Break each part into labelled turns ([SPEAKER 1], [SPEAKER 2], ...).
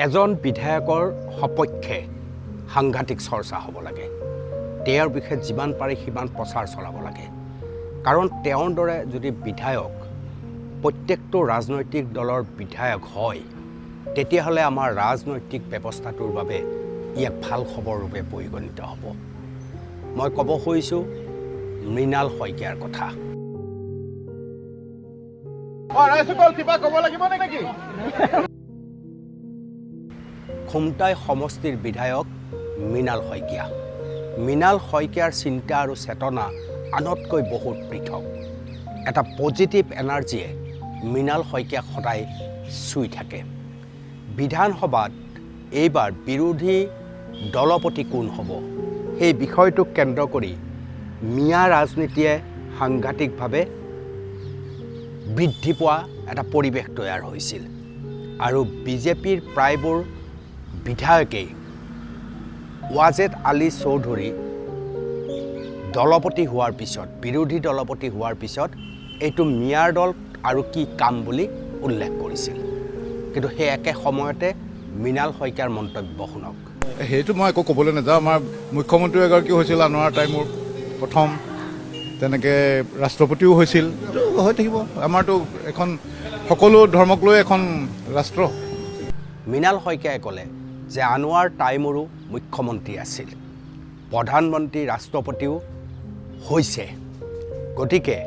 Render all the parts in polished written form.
[SPEAKER 1] এজন বিধায়কৰ সপক্ষে সাংঘাতিক চৰ্চা হ'ব লাগে। তেওঁৰ বিষয়ে যিমান পাৰে সিমান প্ৰচাৰ চলাব লাগে। কাৰণ তেওঁৰ দৰে যদি বিধায়ক প্ৰত্যেকটো ৰাজনৈতিক দলৰ বিধায়ক হয়, তেতিয়াহ'লে আমাৰ ৰাজনৈতিক ব্যৱস্থাটোৰ বাবে ই এক ভাল খবৰ ৰূপে পৰিগণিত হ'ব। মই ক'ব খুজিছোঁ মৃণাল শইকীয়াৰ কথা। খুমটাই সমষ্টিৰ বিধায়ক মৃণাল শইকীয়া। মৃণাল শইকীয়াৰ চিন্তা আৰু চেতনা আনতকৈ বহুত পৃথক। এটা পজিটিভ এনাৰ্জিয়ে মৃণাল শইকীয়াক সদায় চুই থাকে। বিধানসভাত এইবাৰ বিৰোধী দলপতি কোন হ'ব, সেই বিষয়টোক কেন্দ্ৰ কৰি মিঞা ৰাজনীতিয়ে সাংঘাতিকভাৱে বৃদ্ধি পোৱা এটা পৰিৱেশ তৈয়াৰ হৈছিল। আৰু বিজেপিৰ প্ৰায়বোৰ বিধায়কেই ৱাজেদ আলী চৌধুৰী দলপতি হোৱাৰ পিছত, বিৰোধী দলপতি হোৱাৰ পিছত এইটো মিঞাৰ দল আৰু কি কাম বুলি উল্লেখ কৰিছিল। কিন্তু সেই একে সময়তে মৃণাল শইকীয়াৰ মন্তব্য শুনক।
[SPEAKER 2] সেইটো মই একো ক'বলৈ নাযাওঁ। আমাৰ মুখ্যমন্ত্ৰী এগৰাকী হৈছিল আনোৱাৰ টাইমৰ প্ৰথম, তেনেকৈ ৰাষ্ট্ৰপতিও হৈছিল, হৈ থাকিব। আমাৰতো এখন সকলো ধৰ্মক লৈ এখন ৰাষ্ট্ৰ।
[SPEAKER 1] মৃণাল শইকীয়াই ক'লে যে আনোৱাৰ টাইমৰো মুখ্যমন্ত্ৰী আছিল, প্ৰধানমন্ত্ৰী ৰাষ্ট্ৰপতিও হৈছে। গতিকে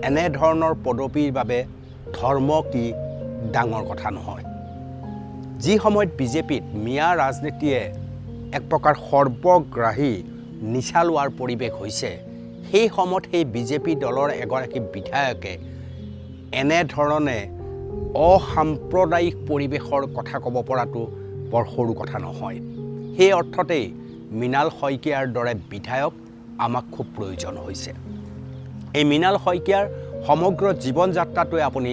[SPEAKER 1] এনেধৰণৰ পদবীৰ বাবে ধৰ্ম কি ডাঙৰ কথা নহয়। যি সময়ত বিজেপিত মিঞা ৰাজনীতিয়ে এক প্ৰকাৰ সৰ্বগ্ৰাহী নিচা লোৱাৰ পৰিৱেশ হৈছে, সেই সময়ত সেই বিজেপি দলৰ এগৰাকী বিধায়কে এনেধৰণে অসাম্প্ৰদায়িক পৰিৱেশৰ কথা ক'ব পৰাটো বৰ সৰু কথা নহয়। সেই অৰ্থতেই মৃণাল শইকীয়াৰ দৰে বিধায়ক আমাক খুব প্ৰয়োজন হৈছে। এই মৃণাল শইকীয়াৰ সমগ্ৰ জীৱন যাত্ৰাটোৱে আপুনি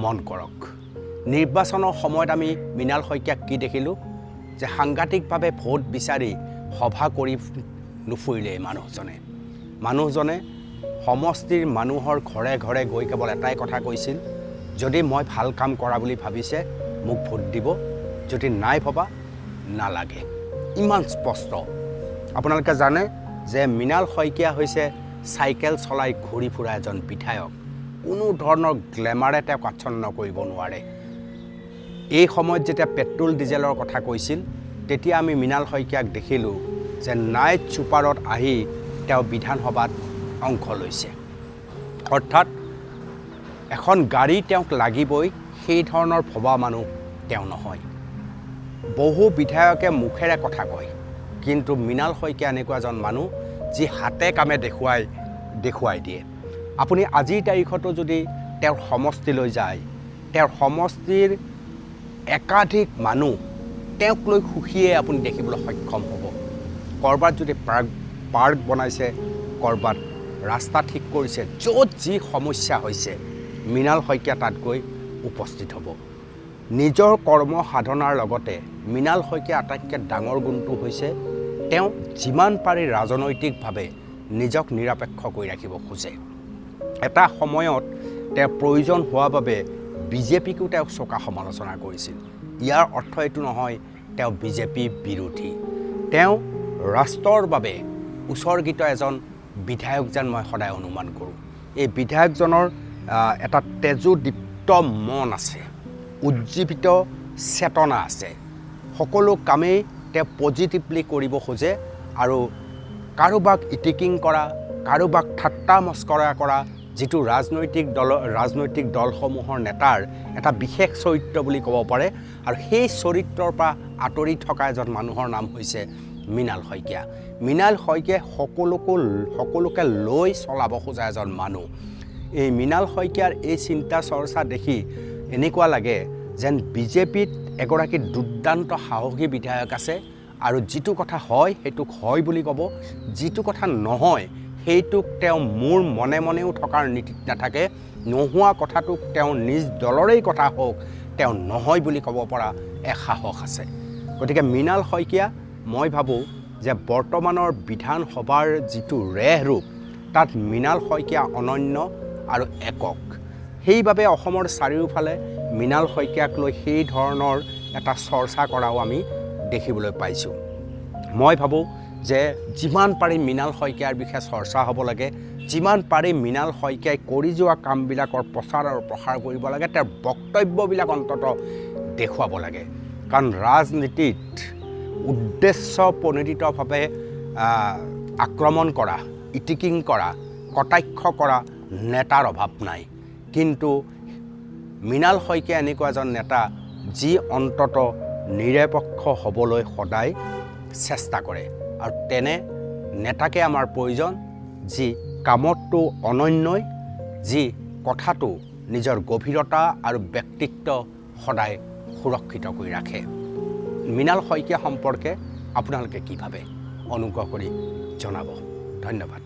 [SPEAKER 1] মন কৰক। নিৰ্বাচনৰ সময়ত আমি মৃণাল শইকীয়াক কি দেখিলোঁ যে সাংঘাতিকভাৱে ভোট বিচাৰি সভা কৰি নুফুৰিলে মানুহজনে সমষ্টিৰ মানুহৰ ঘৰে ঘৰে গৈ কেৱল এটাই কথা কৈছিল, যদি মই ভাল কাম কৰা বুলি ভাবিছে মোক ভোট দিব, যদি নাই ভবা নালাগে। ইমান স্পষ্ট। আপোনালোকে জানে যে মৃণাল শইকীয়া হৈছে চাইকেল চলাই ঘূৰি ফুৰা এজন বিধায়ক। কোনো ধৰণৰ গ্লেমাৰে তেওঁক আচ্ছন্ন কৰিব নোৱাৰে। এই সময়ত যেতিয়া পেট্ৰল ডিজেলৰ কথা কৈছিল, তেতিয়া আমি মৃণাল শইকীয়াক দেখিলোঁ যে নাইট ছুপাৰত আহি তেওঁ বিধানসভাত অংশ লৈছে। অৰ্থাৎ এখন গাড়ী তেওঁক লাগিবই, সেই ধৰণৰ ভবা মানুহ তেওঁ নহয়। বহু বিধায়কে মুখেৰে কথা কয়, কিন্তু মৃণাল শইকীয়া এনেকুৱা এজন মানুহ যি হাতে কামে দেখুৱাই দিয়ে। আপুনি আজিৰ তাৰিখতো যদি তেওঁৰ সমষ্টিলৈ যায়, তেওঁৰ সমষ্টিৰ একাধিক মানুহ তেওঁক লৈ সুখীয়ে আপুনি দেখিবলৈ সক্ষম হ'ব। ক'ৰবাত যদি পাৰ্ক বনাইছে, ক'ৰবাত ৰাস্তা ঠিক কৰিছে, য'ত যি সমস্যা হৈছে মৃণাল শইকীয়া তাত গৈ উপস্থিত হ'ব। নিজৰ কৰ্ম সাধনাৰ লগতে মৃণাল শইকীয়া আটাইতকৈ ডাঙৰ গুণটো হৈছে তেওঁ যিমান পাৰি ৰাজনৈতিকভাৱে নিজক নিৰপেক্ষ কৰি ৰাখিব খোজে। এটা সময়ত তেওঁ প্ৰয়োজন হোৱা বাবে বিজেপিকো তেওঁক চোকা সমালোচনা কৰিছিল। ইয়াৰ অৰ্থ এইটো নহয় তেওঁ বিজেপি বিৰোধী। তেওঁ ৰাষ্ট্ৰৰ বাবে উৎসৰ্গিত এজন বিধায়ক যেন মই সদায় অনুমান কৰোঁ। এই বিধায়কজনৰ এটা তেজোদীপ্ত মন আছে, উজ্জীৱিত চেতনা আছে। সকলো কামেই তেওঁ পজিটিভলি কৰিব খোজে আৰু কাৰোবাক ইটিকিং কৰা, কাৰোবাক ঠাট্টা মস্কৰা কৰা যিটো ৰাজনৈতিক দলসমূহৰ নেতাৰ এটা বিশেষ চৰিত্ৰ বুলি ক'ব পাৰে। আৰু সেই চৰিত্ৰৰ পৰা আঁতৰি থকা এজন মানুহৰ নাম হৈছে মৃণাল শইকীয়া। মৃণাল শইকীয়াই সকলোকে লৈ চলাব খোজা এজন মানুহ। এই মৃণাল শইকীয়াৰ এই চিন্তা চৰ্চা দেখি এনেকুৱা লাগে যেন বিজেপিত এগৰাকী দুৰ্দান্ত সাহসী বিধায়ক আছে, আৰু যিটো কথা হয় সেইটোক হয় বুলি ক'ব, যিটো কথা নহয় সেইটোক তেওঁ মোৰ মনে মনেও থকাৰ নীতিত নাথাকে। নোহোৱা কথাটোক তেওঁ নিজ দলৰেই কথা হওক তেওঁ নহয় বুলি ক'ব পৰা এক সাহস আছে। গতিকে মৃণাল শইকীয়া, মই ভাবোঁ যে বৰ্তমানৰ বিধানসভাৰ যিটো ৰূপ তাত মৃণাল শইকীয়া অনন্য আৰু একক। সেইবাবে অসমৰ চাৰিওফালে মৃণাল শইকীয়াক লৈ সেই ধৰণৰ এটা চৰ্চা কৰাও আমি দেখিবলৈ পাইছোঁ। মই ভাবোঁ যে যিমান পাৰি মৃণাল শইকীয়াৰ বিষয়ে চৰ্চা হ'ব লাগে, যিমান পাৰি মৃণাল শইকীয়াই কৰি যোৱা কামবিলাকৰ প্ৰচাৰ আৰু প্ৰসাৰ কৰিব লাগে, তেওঁৰ বক্তব্যবিলাক অন্ততঃ দেখুৱাব লাগে। কাৰণ ৰাজনীতিত উদ্দেশ্য প্ৰণোদিতভাৱে আক্ৰমণ কৰা, ইটিকিং কৰা, কটাক্ষ কৰা নেতাৰ অভাৱ নাই। কিন্তু মৃণাল শইকীয়া এনেকুৱা এজন নেতা যি অন্ততঃ নিৰপেক্ষ হ'বলৈ সদায় চেষ্টা কৰে, আৰু তেনে নেতাকে আমাৰ প্ৰয়োজন, যি কামতটো অনন্যই, যি কথাটো নিজৰ গভীৰতা আৰু ব্যক্তিত্ব সদায় সুৰক্ষিত কৰি ৰাখে। মৃণাল শইকীয়া সম্পৰ্কে আপোনালোকে কি ভাবে অনুগ্ৰহ কৰি জনাব। ধন্যবাদ।